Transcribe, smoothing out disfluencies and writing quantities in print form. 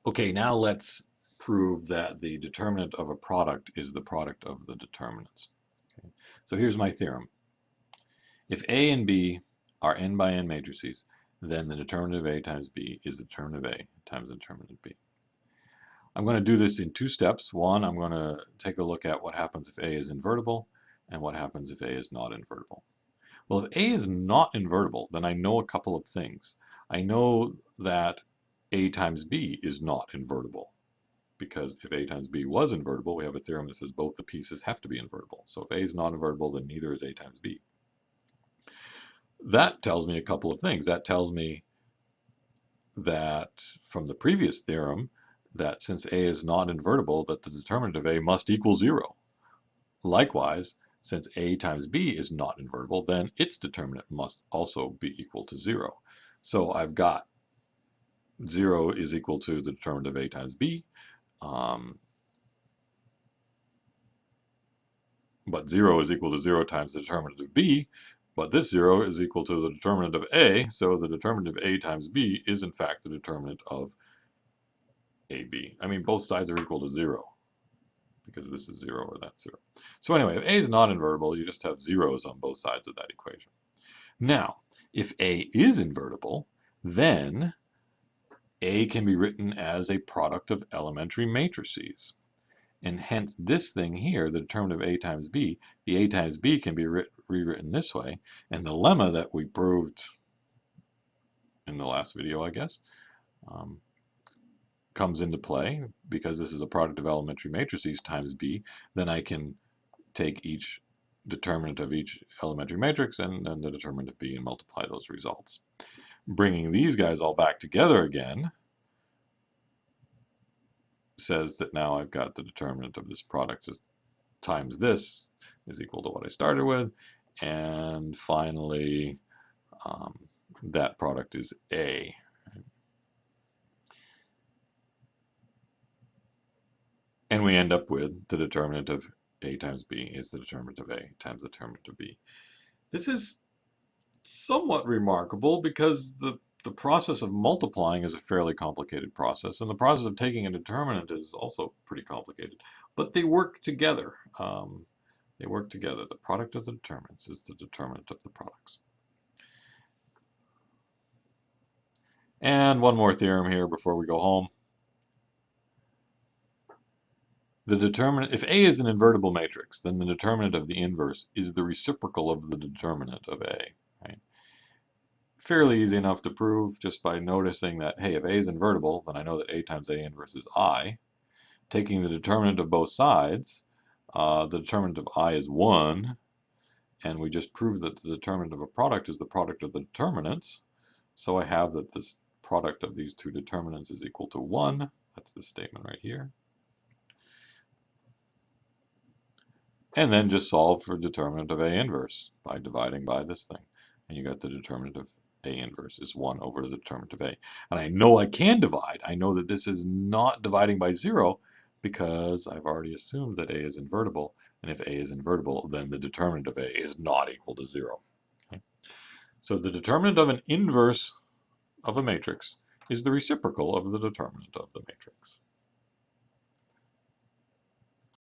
Okay, now let's prove that the determinant of a product is the product of the determinants. Okay. So here's my theorem. If A and B are n by n matrices, then the determinant of A times B is the determinant of A times the determinant of B. I'm going to do this in two steps. One, I'm going to take a look at what happens if A is invertible and what happens if A is not invertible. Well, if A is not invertible, then I know a couple of things. I know that A times B is not invertible, because if A times B was invertible, we have a theorem that says both the pieces have to be invertible. So if A is not invertible, then neither is A times B. That tells me a couple of things. That tells me that from the previous theorem, that since A is not invertible, that the determinant of A must equal 0. Likewise, since A times B is not invertible, then its determinant must also be equal to 0. So I've got 0 is equal to the determinant of A times B, but 0 is equal to 0 times the determinant of B, but this 0 is equal to the determinant of A, so the determinant of A times B is in fact the determinant of AB. I mean, both sides are equal to 0, because this is 0 or that's 0. So anyway, if A is not invertible, you just have zeros on both sides of that equation. Now, if A is invertible, then A can be written as a product of elementary matrices. And hence this thing here, the determinant of A times B, the A times B can be rewritten this way. And the lemma that we proved in the last video, I guess, comes into play. Because this is a product of elementary matrices times B, then I can take each determinant of each elementary matrix and then the determinant of B and multiply those results. Bringing these guys all back together again says that now I've got the determinant of this product is times this is equal to what I started with, and finally that product is A. And we end up with the determinant of A times B is the determinant of A times the determinant of B. This is somewhat remarkable because the process of multiplying is a fairly complicated process, and the process of taking a determinant is also pretty complicated. But they work together. They work together. The product of the determinants is the determinant of the products. And one more theorem here before we go home. The determinant, if A is an invertible matrix, then the determinant of the inverse is the reciprocal of the determinant of A. Right? Fairly easy enough to prove just by noticing that, hey, if A is invertible, then I know that A times A inverse is I. Taking the determinant of both sides, the determinant of I is 1, and we just proved that the determinant of a product is the product of the determinants. So I have that this product of these two determinants is equal to 1. That's this statement right here. And then just solve for determinant of A inverse by dividing by this thing. And you got the determinant of A inverse is 1 over the determinant of A. And I know I can divide. I know that this is not dividing by 0 because I've already assumed that A is invertible. And if A is invertible, then the determinant of A is not equal to 0. Okay? So the determinant of an inverse of a matrix is the reciprocal of the determinant of the matrix.